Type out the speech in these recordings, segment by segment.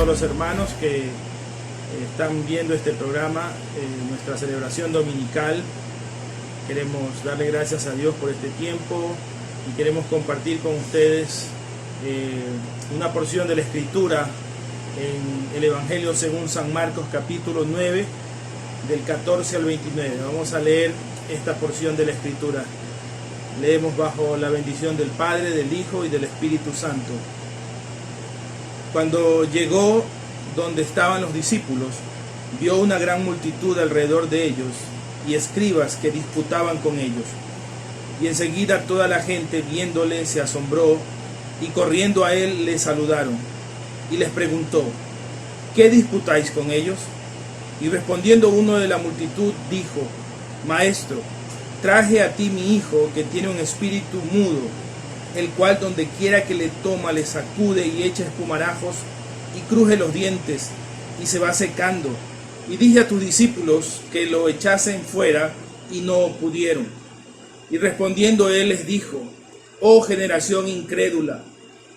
todos los hermanos que están viendo este programa, nuestra celebración dominical. Queremos darle gracias a Dios por este tiempo y queremos compartir con ustedes una porción de la Escritura en el Evangelio según San Marcos, capítulo 9, del 14 al 29. Vamos a leer esta porción de la Escritura. Leemos bajo la bendición del Padre, del Hijo y del Espíritu Santo. Cuando llegó donde estaban los discípulos, vio una gran multitud alrededor de ellos y escribas que disputaban con ellos. Y enseguida toda la gente, viéndole, se asombró y corriendo a él le saludaron. Y les preguntó: ¿qué disputáis con ellos? Y respondiendo uno de la multitud dijo: Maestro, traje a ti mi hijo que tiene un espíritu mudo, el cual donde quiera que le toma le sacude y echa espumarajos y cruje los dientes y se va secando. Y dije a tus discípulos que lo echasen fuera y no pudieron. Y respondiendo él les dijo: Oh generación incrédula,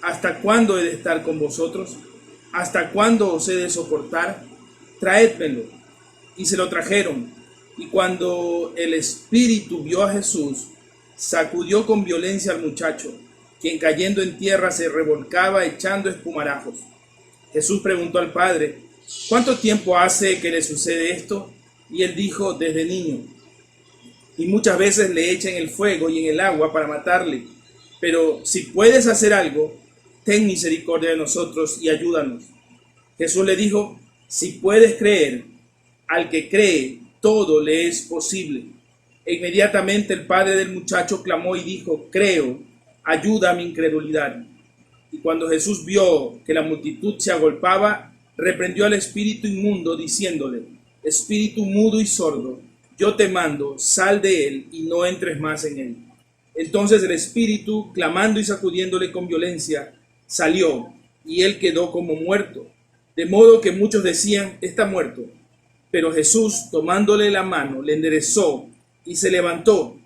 ¿hasta cuándo he de estar con vosotros? ¿Hasta cuándo os he de soportar? Traédmelo. Y se lo trajeron. Y cuando el espíritu vio a Jesús, sacudió con violencia al muchacho, quien cayendo en tierra se revolcaba echando espumarajos. Jesús preguntó al padre: ¿cuánto tiempo hace que le sucede esto? Y él dijo: desde niño. Y muchas veces le echan en el fuego y en el agua para matarle. Pero si puedes hacer algo, ten misericordia de nosotros y ayúdanos. Jesús le dijo: si puedes creer, al que cree, todo le es posible. E inmediatamente el padre del muchacho clamó y dijo: creo, ayuda a mi incredulidad. Y cuando Jesús vio que la multitud se agolpaba, reprendió al espíritu inmundo, diciéndole: espíritu mudo y sordo, yo te mando, sal de él y no entres más en él. Entonces el espíritu, clamando y sacudiéndole con violencia, salió, y él quedó como muerto, de modo que muchos decían: está muerto. Pero Jesús, tomándole la mano, le enderezó y se levantó.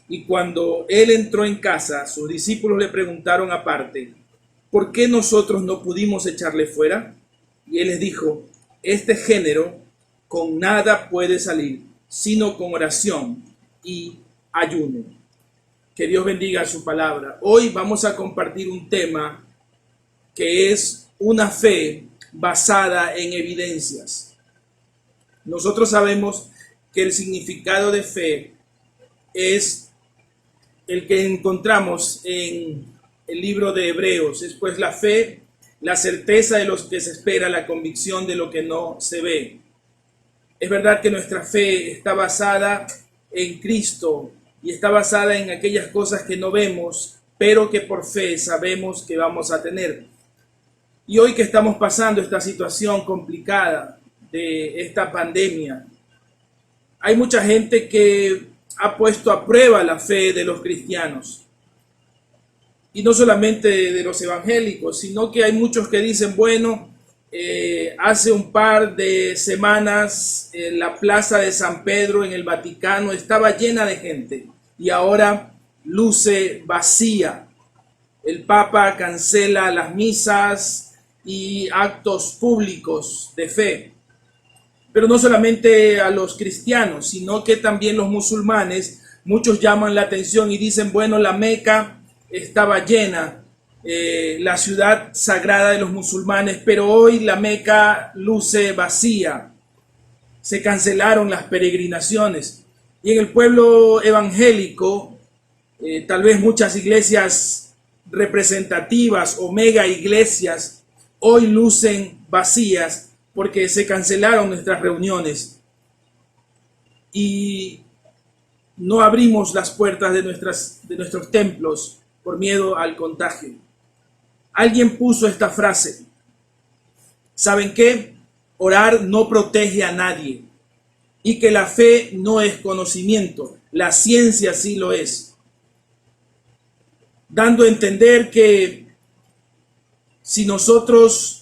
Y cuando él entró en casa, sus discípulos le preguntaron aparte: ¿por qué nosotros no pudimos echarle fuera? Y él les dijo: este género con nada puede salir, sino con oración y ayuno. Que Dios bendiga su palabra. Hoy vamos a compartir un tema que es una fe basada en evidencias. Nosotros sabemos que el significado de fe es el que encontramos en el libro de Hebreos. Es pues la fe, la certeza de lo que se espera, la convicción de lo que no se ve. Es verdad que nuestra fe está basada en Cristo y está basada en aquellas cosas que no vemos, pero que por fe sabemos que vamos a tener. Y hoy que estamos pasando esta situación complicada de esta pandemia, hay mucha gente que ha puesto a prueba la fe de los cristianos. Y no solamente de los evangélicos, sino que hay muchos que dicen: bueno, hace un par de semanas la plaza de San Pedro en el Vaticano estaba llena de gente y ahora luce vacía. El Papa cancela las misas y actos públicos de fe. Pero no solamente a los cristianos, sino que también los musulmanes, muchos llaman la atención y dicen: bueno, la Meca estaba llena, la ciudad sagrada de los musulmanes, pero hoy la Meca luce vacía. Se cancelaron las peregrinaciones. Y en el pueblo evangélico, tal vez muchas iglesias representativas o mega iglesias hoy lucen vacías porque se cancelaron nuestras reuniones y no abrimos las puertas de nuestros templos por miedo al contagio. Alguien puso esta frase: ¿saben qué? Orar no protege a nadie, y que la fe no es conocimiento, la ciencia sí lo es. Dando a entender que si nosotros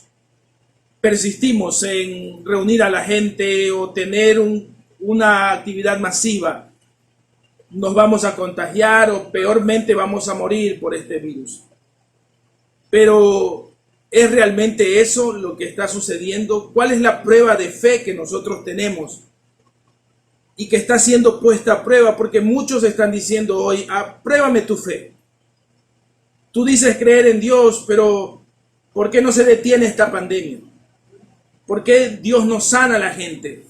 persistimos en reunir a la gente o tener una actividad masiva, nos vamos a contagiar o peormente vamos a morir por este virus. Pero ¿Es realmente eso lo que está sucediendo? ¿Cuál es la prueba de fe que nosotros tenemos y que está siendo puesta a prueba? Porque muchos están diciendo hoy, apruébame tu fe. Tú dices creer en Dios, pero ¿por qué no se detiene esta pandemia? ¿Por qué Dios no sana a la gente?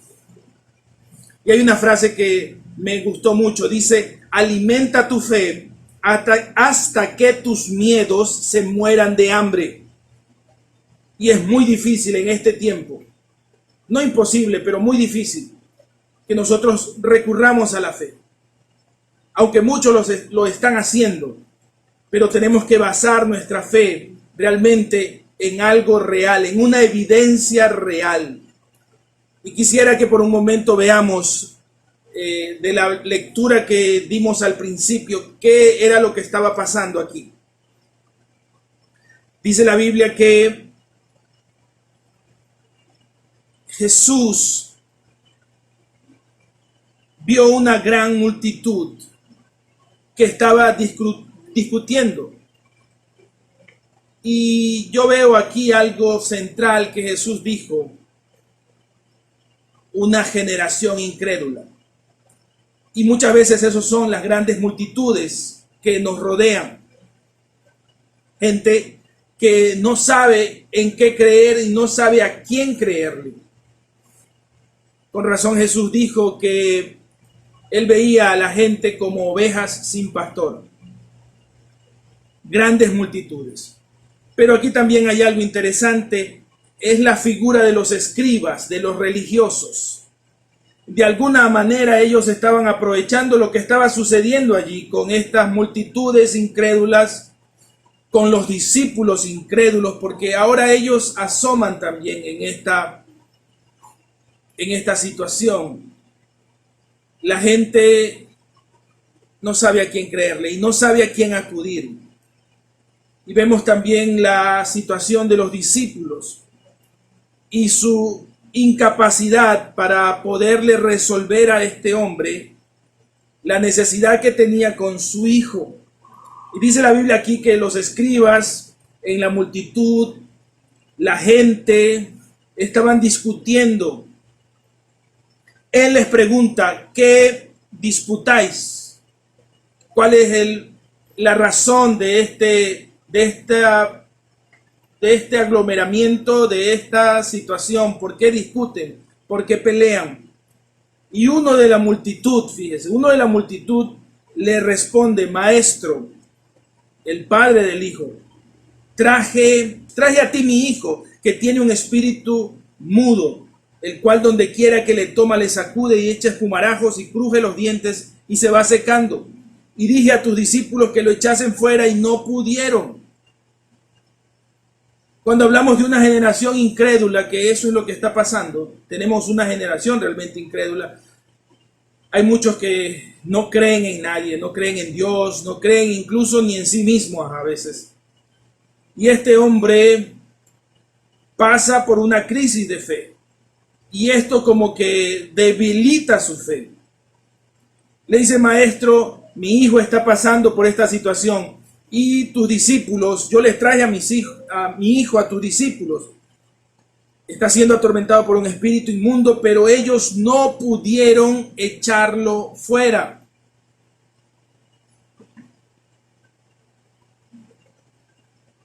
Y hay una frase que me gustó mucho, dice, alimenta tu fe hasta que tus miedos se mueran de hambre. Y es muy difícil en este tiempo, no imposible, pero muy difícil, que nosotros recurramos a la fe. Aunque muchos lo están haciendo, pero tenemos que basar nuestra fe realmente en algo real, en una evidencia real. Y quisiera que por un momento veamos de la lectura que dimos al principio, qué era lo que estaba pasando aquí. Dice la Biblia que Jesús vio una gran multitud que estaba discutiendo. Y yo veo aquí algo central que Jesús dijo: una generación incrédula. Y muchas veces esos son las grandes multitudes que nos rodean. Gente que no sabe en qué creer y no sabe a quién creerle. Con razón Jesús dijo que él veía a la gente como ovejas sin pastor. Grandes multitudes. Pero aquí también hay algo interesante, es la figura de los escribas, de los religiosos. De alguna manera ellos estaban aprovechando lo que estaba sucediendo allí con estas multitudes incrédulas, con los discípulos incrédulos, porque ahora ellos asoman también en esta situación. La gente no sabe a quién creerle y no sabe a quién acudir. Y vemos también la situación de los discípulos y su incapacidad para poderle resolver a este hombre la necesidad que tenía con su hijo. Y dice la Biblia aquí que los escribas en la multitud, la gente, estaban discutiendo. Él les pregunta, ¿qué disputáis? ¿Cuál es la razón de este aglomeramiento, de esta situación? ¿Por qué discuten? ¿Por qué pelean? Y uno de la multitud, fíjese, uno de la multitud le responde: maestro, el padre del hijo, traje a ti mi hijo, que tiene un espíritu mudo, el cual donde quiera que le toma le sacude y echa espumarajos y cruje los dientes y se va secando. Y dije a tus discípulos que lo echasen fuera y no pudieron. Cuando hablamos de una generación incrédula, que eso es lo que está pasando, tenemos una generación realmente incrédula. Hay muchos que no creen en nadie, no creen en Dios, no creen incluso ni en sí mismos a veces. Y este hombre pasa por una crisis de fe. Y esto como que debilita su fe. Le dice: maestro, mi hijo está pasando por esta situación. Y tus discípulos, yo les traje a mi hijo a tus discípulos. Está siendo atormentado por un espíritu inmundo, pero ellos no pudieron echarlo fuera.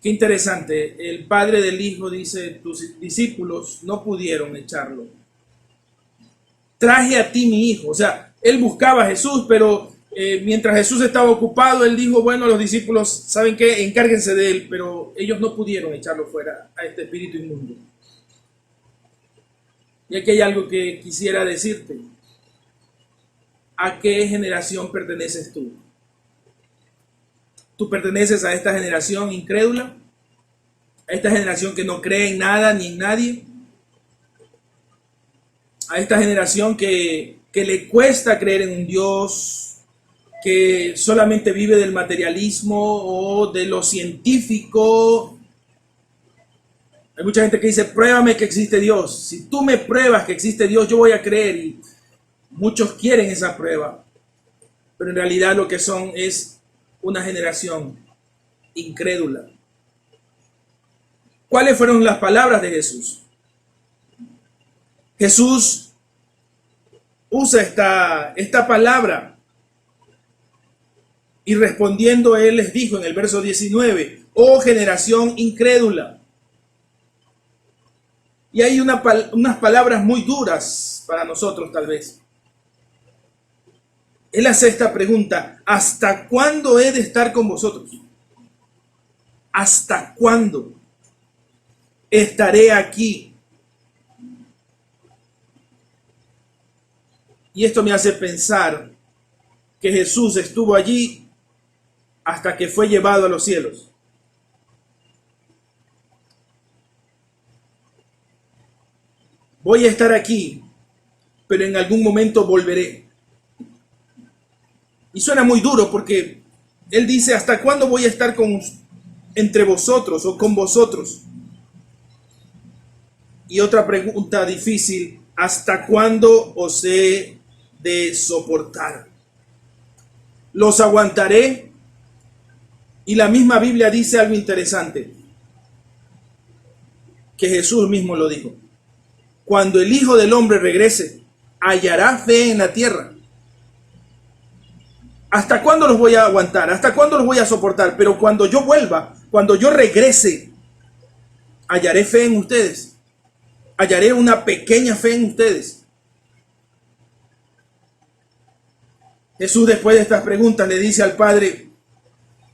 Qué interesante. El padre del hijo dice: tus discípulos no pudieron echarlo. Traje a ti mi hijo. O sea, él buscaba a Jesús, pero mientras Jesús estaba ocupado, él dijo: bueno, los discípulos, ¿saben qué? Encárguense de él, pero ellos no pudieron echarlo fuera a este espíritu inmundo. Y aquí hay algo que quisiera decirte. ¿A qué generación perteneces tú? ¿Tú perteneces a esta generación incrédula? ¿A esta generación que no cree en nada ni en nadie? ¿A esta generación que le cuesta creer en un Dios, que solamente vive del materialismo o de lo científico? Hay mucha gente que dice: pruébame que existe Dios. Si tú me pruebas que existe Dios, yo voy a creer. Y muchos quieren esa prueba, pero en realidad lo que son es una generación incrédula. ¿Cuáles fueron las palabras de Jesús? Jesús usa esta palabra y respondiendo él les dijo en el verso 19, oh generación incrédula. Y hay unas palabras muy duras para nosotros tal vez. Él hace esta pregunta, ¿hasta cuándo he de estar con vosotros? ¿Hasta cuándo estaré aquí? Y esto me hace pensar que Jesús estuvo allí hasta que fue llevado a los cielos. Voy a estar aquí, pero en algún momento volveré. Y suena muy duro porque él dice, ¿hasta cuándo voy a estar entre vosotros o con vosotros? Y otra pregunta difícil, ¿hasta cuándo os he de soportar? ¿Los aguantaré? Y la misma Biblia dice algo interesante, que Jesús mismo lo dijo. Cuando el Hijo del Hombre regrese, hallará fe en la tierra. ¿Hasta cuándo los voy a aguantar? ¿Hasta cuándo los voy a soportar? Pero cuando yo vuelva, cuando yo regrese, hallaré fe en ustedes. Hallaré una pequeña fe en ustedes. Jesús, después de estas preguntas, le dice al Padre,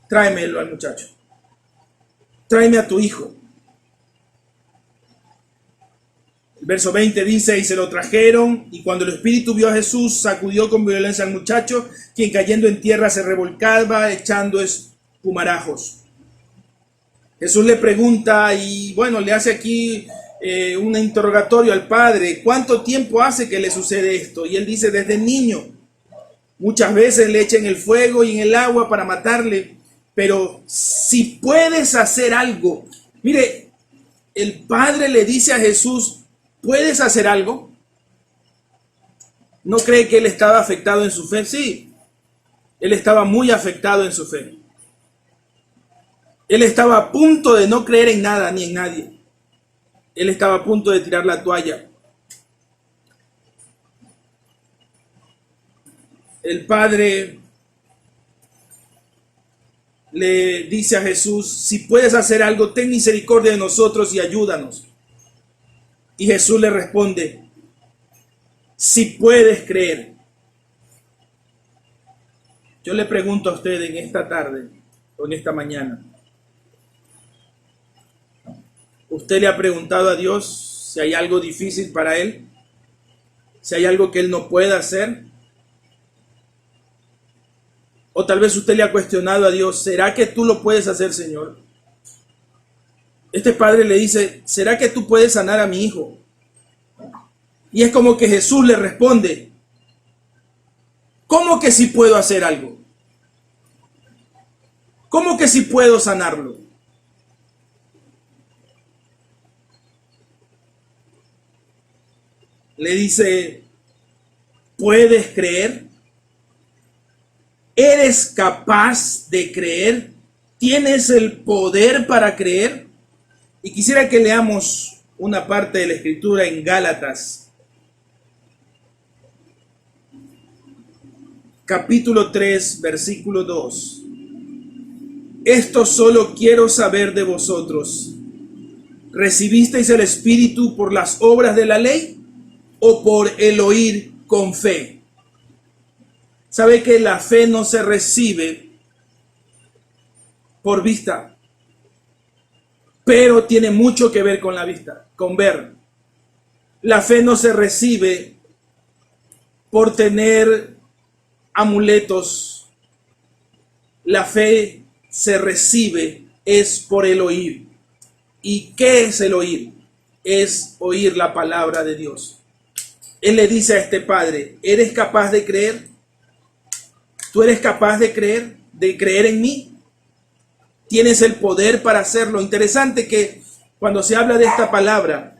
tráemelo al muchacho. Tráeme a tu hijo. El verso 20 dice, y se lo trajeron, y cuando el espíritu vio a Jesús, sacudió con violencia al muchacho, quien cayendo en tierra se revolcaba, echando espumarajos. Jesús le pregunta, y bueno, le hace aquí un interrogatorio al padre, ¿cuánto tiempo hace que le sucede esto? Y él dice, desde niño. Muchas veces le echan el fuego y en el agua para matarle, pero si puedes hacer algo. Mire, el padre le dice a Jesús, ¿puedes hacer algo? ¿No cree que él estaba afectado en su fe? Sí, él estaba muy afectado en su fe. Él estaba a punto de no creer en nada ni en nadie. Él estaba a punto de tirar la toalla. El Padre le dice a Jesús, si puedes hacer algo, ten misericordia de nosotros y ayúdanos. Y Jesús le responde, si puedes creer. Yo le pregunto a usted en esta tarde o en esta mañana, ¿usted le ha preguntado a Dios si hay algo difícil para Él? ¿Si hay algo que Él no pueda hacer? O tal vez usted le ha cuestionado a Dios, ¿será que tú lo puedes hacer, Señor? Este padre le dice, ¿será que tú puedes sanar a mi hijo? Y es como que Jesús le responde, ¿cómo que sí puedo hacer algo? ¿Cómo que sí puedo sanarlo? Le dice, ¿puedes creer? ¿Eres capaz de creer? ¿Tienes el poder para creer? Y quisiera que leamos una parte de la Escritura en Gálatas, capítulo 3, versículo 2. Esto solo quiero saber de vosotros. ¿Recibisteis el Espíritu por las obras de la ley o por el oír con fe? ¿Sabe que la fe no se recibe por vista? Pero tiene mucho que ver con la vista, con ver. La fe no se recibe por tener amuletos. La fe se recibe es por el oír. ¿Y qué es el oír? Es oír la palabra de Dios. Él le dice a este padre, ¿eres capaz de creer? ¿Tú eres capaz de creer en mí? ¿Tienes el poder para hacerlo? Interesante que cuando se habla de esta palabra,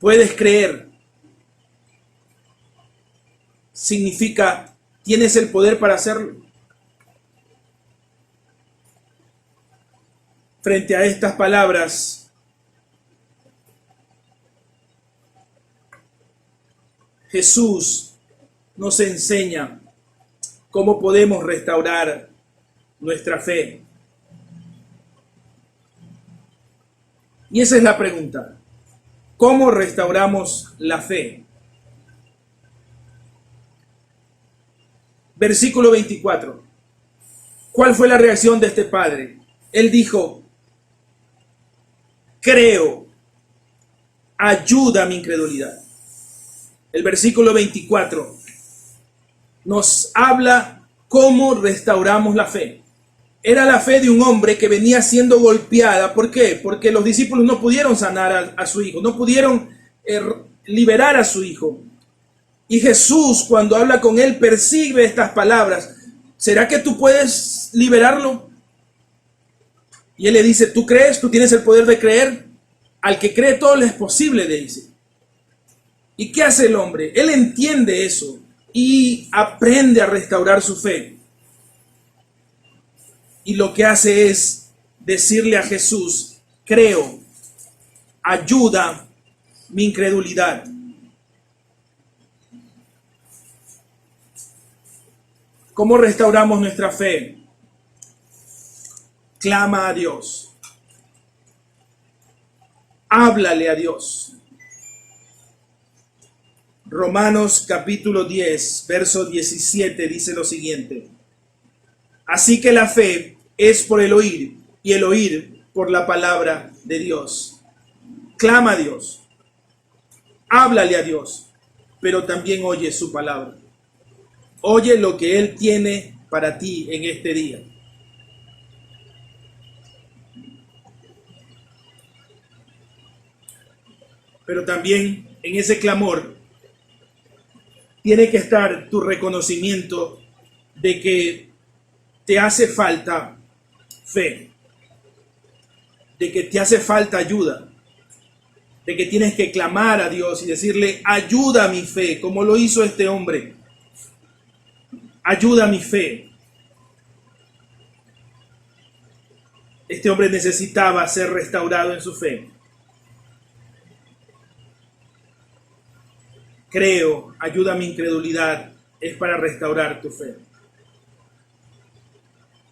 puedes creer, significa, ¿tienes el poder para hacerlo? Frente a estas palabras, Jesús nos enseña cómo podemos restaurar nuestra fe. Y esa es la pregunta. ¿Cómo restauramos la fe? Versículo 24. ¿Cuál fue la reacción de este padre? Él dijo: creo, ayuda a mi incredulidad. El versículo 24 nos habla cómo restauramos la fe. Era la fe de un hombre que venía siendo golpeada. ¿Por qué? Porque los discípulos no pudieron sanar a su hijo, no pudieron liberar a su hijo. Y Jesús, cuando habla con él, percibe estas palabras: ¿será que tú puedes liberarlo? Y él le dice: ¿tú crees? ¿Tú tienes el poder de creer? Al que cree todo le es posible, le dice. ¿Y qué hace el hombre? Él entiende eso y aprende a restaurar su fe. Y lo que hace es decirle a Jesús: creo, ayuda mi incredulidad. ¿Cómo restauramos nuestra fe? Clama a Dios. Háblale a Dios. Romanos capítulo 10, verso 17 dice lo siguiente: así que la fe es por el oír, y el oír por la palabra de Dios. Clama a Dios, háblale a Dios, pero también oye su palabra. Oye lo que Él tiene para ti en este día. Pero también en ese clamor tiene que estar tu reconocimiento de que te hace falta fe, de que te hace falta ayuda, de que tienes que clamar a Dios y decirle: ayuda a mi fe, como lo hizo este hombre. Ayuda a mi fe. Este hombre necesitaba ser restaurado en su fe. Creo, ayuda a mi incredulidad, es para restaurar tu fe.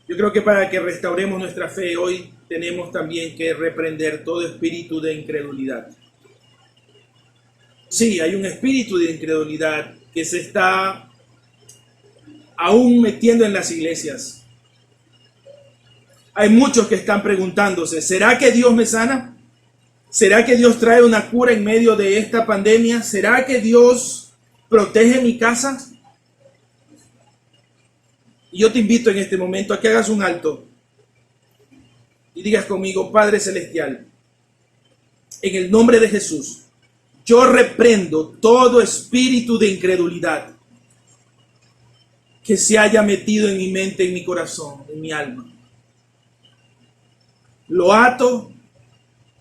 Yo creo que para que restauremos nuestra fe hoy tenemos también que reprender todo espíritu de incredulidad. Sí, hay un espíritu de incredulidad que se está aún metiendo en las iglesias. Hay muchos que están preguntándose: ¿será que Dios me sana? ¿Será que Dios trae una cura en medio de esta pandemia? ¿Será que Dios protege mi casa? Y yo te invito en este momento a que hagas un alto y digas conmigo: Padre Celestial, en el nombre de Jesús, yo reprendo todo espíritu de incredulidad que se haya metido en mi mente, en mi corazón, en mi alma. Lo ato,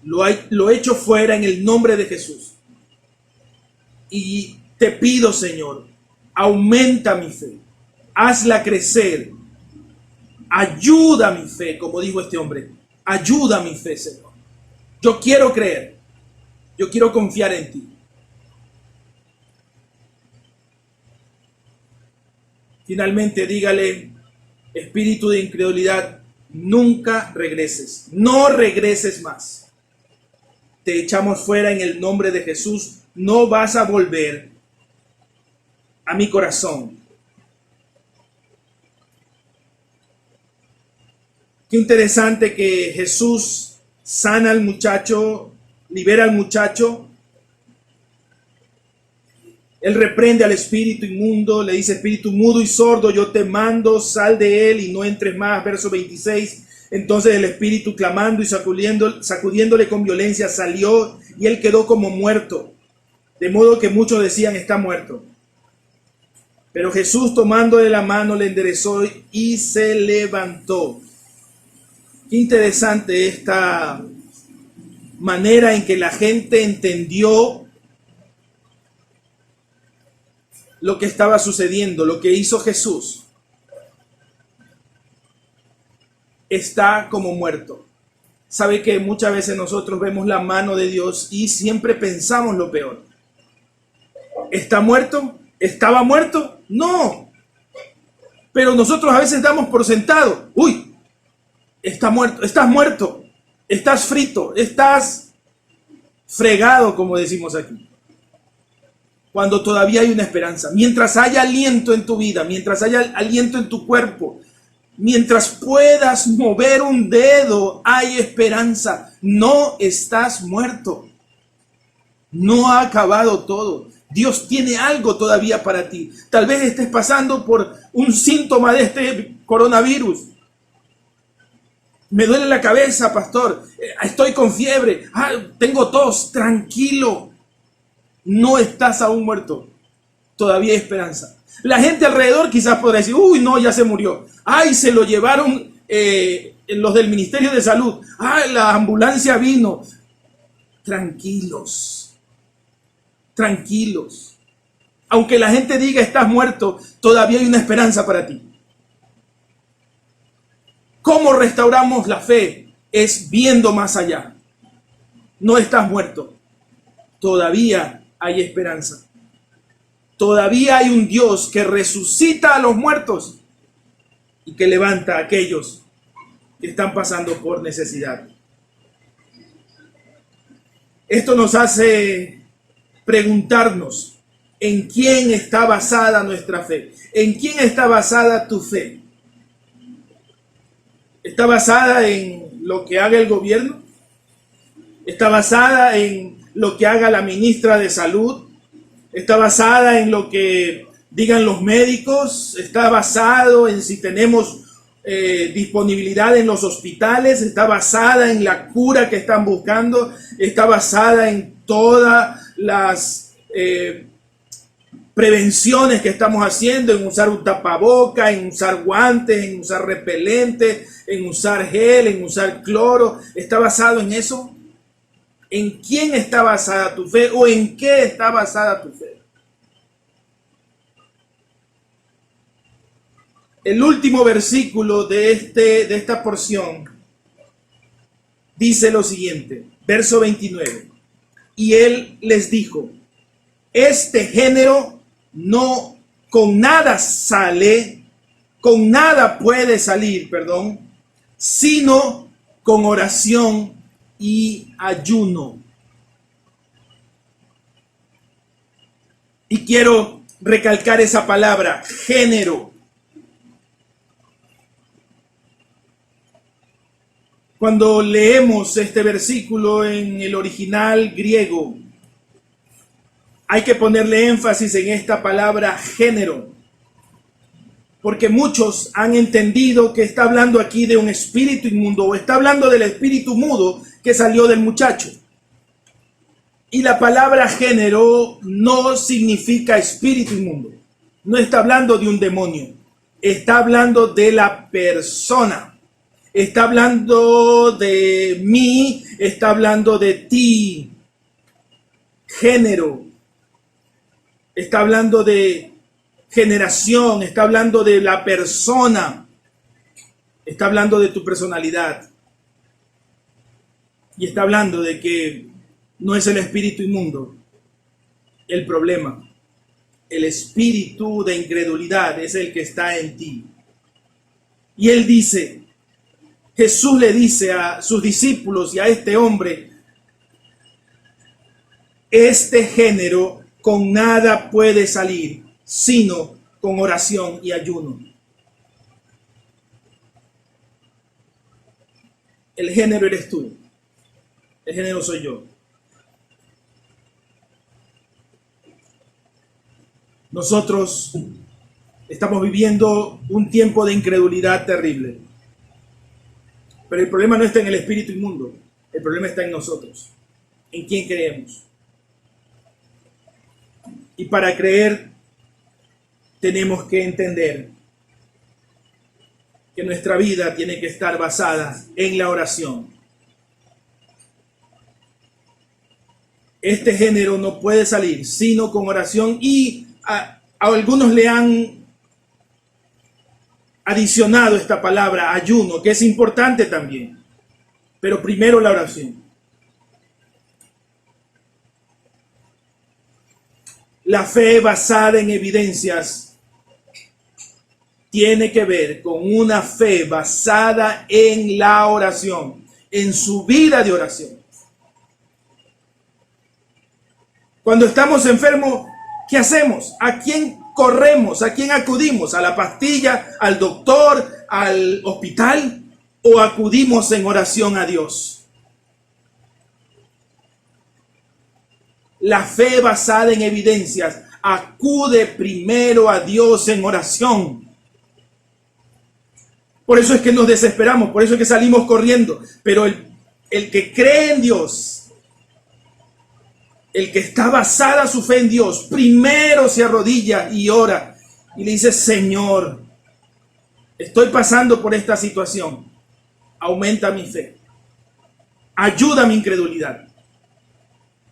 lo echo fuera en el nombre de Jesús. Y te pido, Señor, aumenta mi fe, hazla crecer, ayuda mi fe, como dijo este hombre, ayuda mi fe, Señor. Yo quiero creer, yo quiero confiar en ti. Finalmente, dígale: espíritu de incredulidad, nunca regreses, no regreses más. Te echamos fuera en el nombre de Jesús, no vas a volver a mi corazón. Qué interesante que Jesús sana al muchacho, libera al muchacho. Él reprende al espíritu inmundo, le dice: espíritu mudo y sordo, yo te mando, sal de él y no entres más. Verso 26. Entonces el espíritu, clamando y sacudiéndole con violencia, salió y él quedó como muerto. De modo que muchos decían: está muerto. Pero Jesús, tomándole la mano, le enderezó y se levantó. Qué interesante esta manera en que la gente entendió lo que estaba sucediendo, lo que hizo Jesús. Está como muerto. Sabe que muchas veces nosotros vemos la mano de Dios y siempre pensamos lo peor. ¿Está muerto? ¿Estaba muerto? No. Pero nosotros a veces damos por sentado. Uy, está muerto, estás muerto, estás frito, estás fregado, como decimos aquí. Cuando todavía hay una esperanza. Mientras haya aliento en tu vida, mientras haya aliento en tu cuerpo, mientras puedas mover un dedo, hay esperanza. No estás muerto. No ha acabado todo. Dios tiene algo todavía para ti. Tal vez estés pasando por un síntoma de este coronavirus. Me duele la cabeza, pastor. Estoy con fiebre. Tengo tos. Tranquilo. No estás aún muerto. Todavía hay esperanza. La gente alrededor quizás podrá decir, uy, no, ya se murió. Ay, se lo llevaron los del Ministerio de Salud. Ay, la ambulancia vino. Tranquilos. Tranquilos. Aunque la gente diga estás muerto, todavía hay una esperanza para ti. ¿Cómo restauramos la fe? Es viendo más allá. No estás muerto. Todavía hay esperanza. Todavía hay un Dios que resucita a los muertos y que levanta a aquellos que están pasando por necesidad. Esto nos hace preguntarnos en quién está basada nuestra fe. ¿En quién está basada tu fe? ¿Está basada en lo que haga el gobierno? ¿Está basada en lo que haga la ministra de Salud? ¿Está basada en lo que digan los médicos? ¿Está basado en si tenemos disponibilidad en los hospitales? ¿Está basada en la cura que están buscando? ¿Está basada en todas las prevenciones que estamos haciendo, en usar un tapaboca, en usar guantes, en usar repelente, en usar gel, en usar cloro? ¿Está basado en eso? ¿En quién está basada tu fe o en qué está basada tu fe? El último versículo de esta porción dice lo siguiente, verso 29. Y él les dijo, este género no con nada puede salir, sino con oración y ayuno. Y quiero recalcar esa palabra, género. Cuando leemos este versículo en el original griego, hay que ponerle énfasis en esta palabra género, porque muchos han entendido que está hablando aquí de un espíritu inmundo, o está hablando del espíritu mudo que salió del muchacho. Y la palabra género no significa espíritu inmundo, no está hablando de un demonio, está hablando de la persona. Está hablando de mí, está hablando de ti. Género. Está hablando de generación, está hablando de la persona. Está hablando de tu personalidad. Y está hablando de que no es el espíritu inmundo el problema. El espíritu de incredulidad es el que está en ti. Y él dice, Jesús le dice a sus discípulos y a este hombre, este género con nada puede salir, sino con oración y ayuno. El género eres tú, el género soy yo. Nosotros estamos viviendo un tiempo de incredulidad terrible. Pero el problema no está en el espíritu inmundo, el problema está en nosotros, en quién creemos. Y para creer tenemos que entender que nuestra vida tiene que estar basada en la oración. Este género no puede salir sino con oración, y a algunos le han adicionado esta palabra ayuno, que es importante también. Pero primero la oración. La fe basada en evidencias tiene que ver con una fe basada en la oración, en su vida de oración. Cuando estamos enfermos, ¿qué hacemos? ¿A quién corremos? ¿A quién acudimos? ¿A la pastilla? ¿Al doctor? ¿Al hospital? ¿O acudimos en oración a Dios? La fe basada en evidencias acude primero a Dios en oración. Por eso es que nos desesperamos, por eso es que salimos corriendo. Pero el que cree en Dios, el que está basada su fe en Dios, primero se arrodilla y ora y le dice: Señor, estoy pasando por esta situación, aumenta mi fe, ayuda mi incredulidad,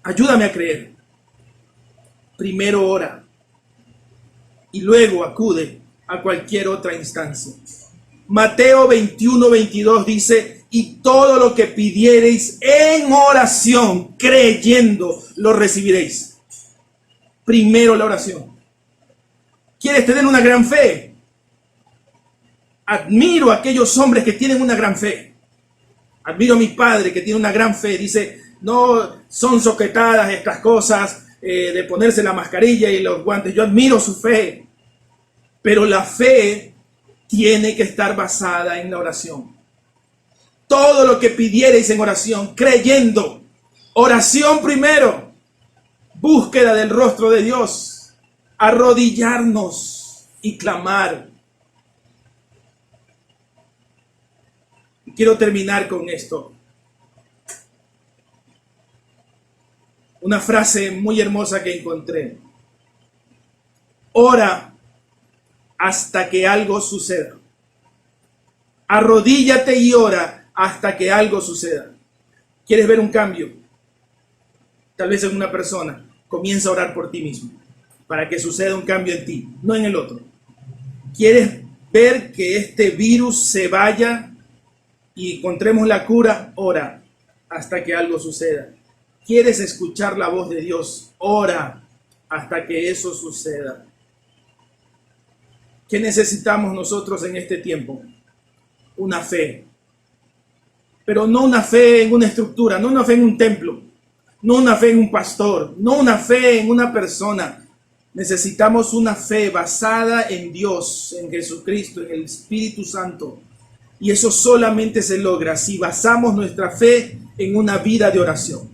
ayúdame a creer. Primero ora y luego acude a cualquier otra instancia. Mateo 21:22 dice: y todo lo que pidiereis en oración, creyendo, lo recibiréis. Primero la oración. ¿Quieres tener una gran fe? Admiro a aquellos hombres que tienen una gran fe. Admiro a mi padre que tiene una gran fe. Dice: no son soquetadas estas cosas de ponerse la mascarilla y los guantes. Yo admiro su fe. Pero la fe tiene que estar basada en la oración. Todo lo que pidiereis en oración, creyendo. Oración primero. Búsqueda del rostro de Dios. Arrodillarnos y clamar. Quiero terminar con esto. Una frase muy hermosa que encontré. Ora hasta que algo suceda. Arrodíllate y ora hasta que algo suceda. ¿Quieres ver un cambio? Tal vez en una persona. Comienza a orar por ti mismo, para que suceda un cambio en ti, no en el otro. ¿Quieres ver que este virus se vaya y encontremos la cura? Ora hasta que algo suceda. ¿Quieres escuchar la voz de Dios? Ora hasta que eso suceda. ¿Qué necesitamos nosotros en este tiempo? Una fe. Pero no una fe en una estructura, no una fe en un templo, no una fe en un pastor, no una fe en una persona. Necesitamos una fe basada en Dios, en Jesucristo, en el Espíritu Santo. Y eso solamente se logra si basamos nuestra fe en una vida de oración,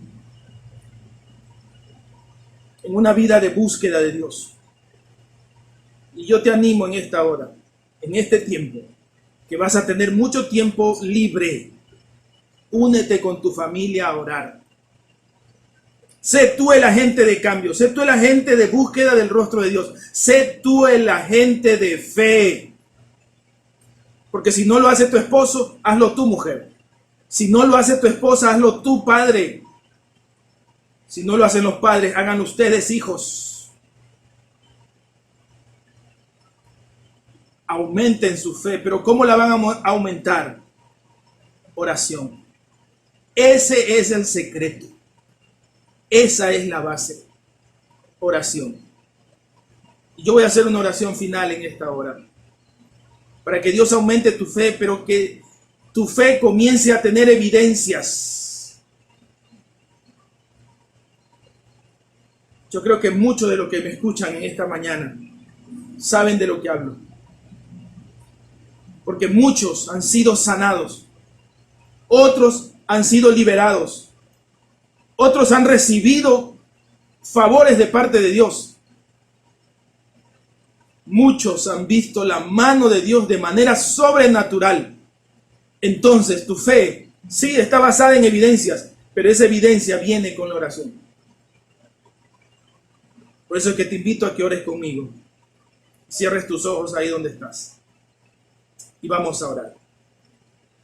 en una vida de búsqueda de Dios. Y yo te animo en esta hora, en este tiempo, que vas a tener mucho tiempo libre. Únete con tu familia a orar. Sé tú el agente de cambio, sé tú el agente de búsqueda del rostro de Dios, sé tú el agente de fe. Porque si no lo hace tu esposo, hazlo tú, mujer. Si no lo hace tu esposa, hazlo tú, padre. Si no lo hacen los padres, hagan ustedes, hijos. Aumenten su fe, pero ¿cómo la van a aumentar? Oración. Ese es el secreto. Esa es la base. Oración. Y yo voy a hacer una oración final en esta hora. Para que Dios aumente tu fe, pero que tu fe comience a tener evidencias. Yo creo que muchos de los que me escuchan en esta mañana saben de lo que hablo. Porque muchos han sido sanados. Otros han sido liberados. Otros han recibido favores de parte de Dios. Muchos han visto la mano de Dios de manera sobrenatural. Entonces tu fe, sí, está basada en evidencias, pero esa evidencia viene con la oración. Por eso es que te invito a que ores conmigo. Cierres tus ojos ahí donde estás. Y vamos a orar.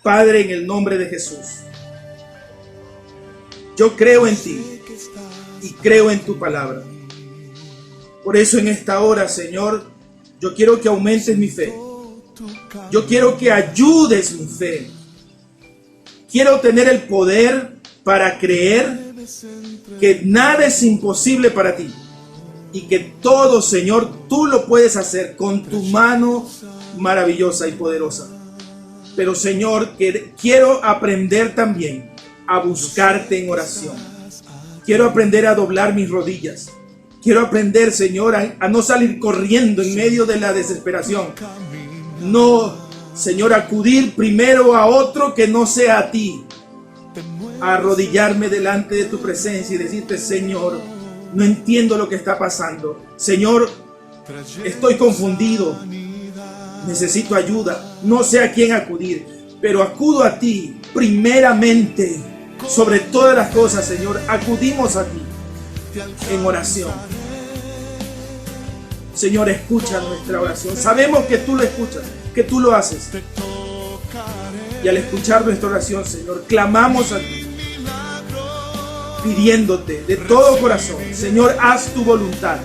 Padre, en el nombre de Jesús, yo creo en ti y creo en tu palabra. Por eso en esta hora, Señor, yo quiero que aumentes mi fe. Yo quiero que ayudes mi fe. Quiero tener el poder para creer que nada es imposible para ti y que todo, Señor, tú lo puedes hacer con tu mano maravillosa y poderosa. Pero, Señor, quiero aprender también a buscarte en oración. Quiero aprender a doblar mis rodillas. Quiero aprender, Señor, a no salir corriendo en medio de la desesperación. No, Señor, acudir primero a otro que no sea a ti. A arrodillarme delante de tu presencia y decirte: Señor, no entiendo lo que está pasando. Señor, estoy confundido. Necesito ayuda. No sé a quién acudir, pero acudo a ti primeramente. Sobre todas las cosas, Señor, acudimos a ti en oración. Señor, escucha nuestra oración. Sabemos que tú lo escuchas, que tú lo haces. Y al escuchar nuestra oración, Señor, clamamos a ti, pidiéndote de todo corazón: Señor, haz tu voluntad,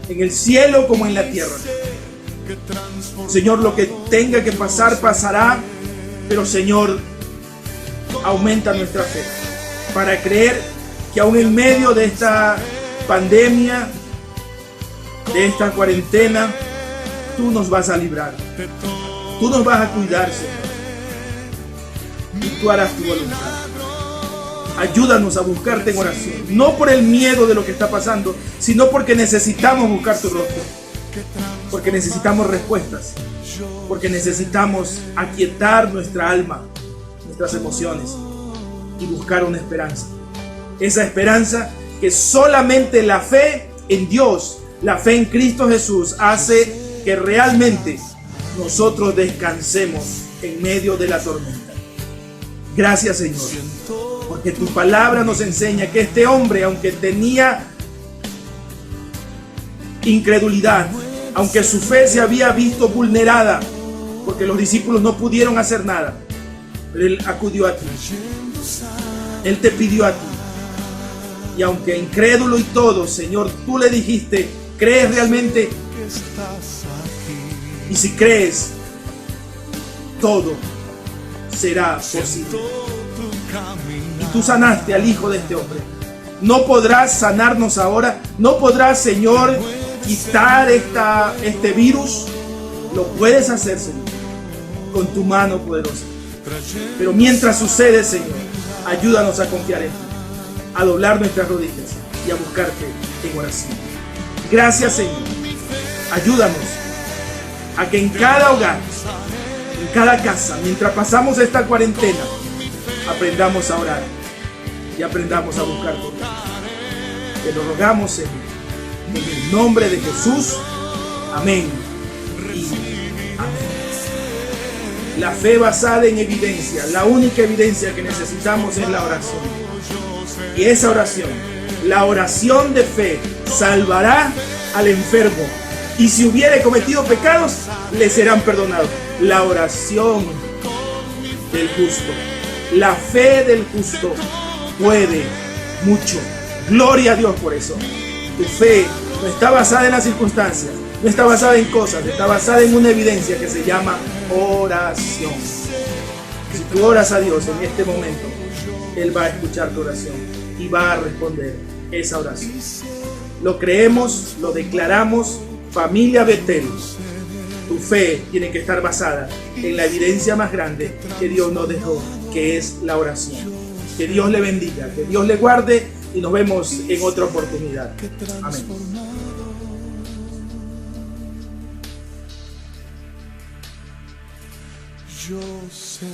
en el cielo como en la tierra. Señor, lo que tenga que pasar, pasará, pero, Señor, aumenta nuestra fe para creer que aún en medio de esta pandemia, de esta cuarentena, tú nos vas a librar. Tú nos vas a cuidar, Señor. Y tú harás tu voluntad. Ayúdanos a buscarte en oración. No por el miedo de lo que está pasando, sino porque necesitamos buscar tu rostro. Porque necesitamos respuestas. Porque necesitamos aquietar nuestra alma, nuestras emociones, y buscar una esperanza. Esa esperanza que solamente la fe en Dios, la fe en Cristo Jesús, hace que realmente nosotros descansemos en medio de la tormenta. Gracias, Señor, porque tu palabra nos enseña que este hombre, aunque tenía incredulidad, aunque su fe se había visto vulnerada, porque los discípulos no pudieron hacer nada, pero él acudió a ti. Él te pidió a ti. Y aunque incrédulo y todo, Señor, tú le dijiste: ¿crees realmente? Y si crees, todo será posible. Y tú sanaste al hijo de este hombre. No podrás sanarnos ahora. No podrás, Señor, quitar este virus. Lo puedes hacer, Señor, con tu mano poderosa. Pero mientras sucede, Señor, ayúdanos a confiar en ti, a doblar nuestras rodillas y a buscarte en oración. Gracias, Señor. Ayúdanos a que en cada hogar, en cada casa, mientras pasamos esta cuarentena, aprendamos a orar y aprendamos a buscarte. Te lo rogamos, Señor, en el nombre de Jesús. Amén y amén. La fe basada en evidencia, la única evidencia que necesitamos es la oración. Y esa oración, la oración de fe, salvará al enfermo. Y si hubiere cometido pecados, le serán perdonados. La oración del justo, la fe del justo puede mucho. Gloria a Dios por eso. Tu fe no está basada en las circunstancias, no está basada en cosas, está basada en una evidencia que se llama oración. Si tú oras a Dios en este momento, Él va a escuchar tu oración y va a responder esa oración. Lo creemos, lo declaramos. Familia Betel, tu fe tiene que estar basada en la evidencia más grande que Dios nos dejó, que es la oración. Que Dios le bendiga, que Dios le guarde y nos vemos en otra oportunidad. Amén. Yo seré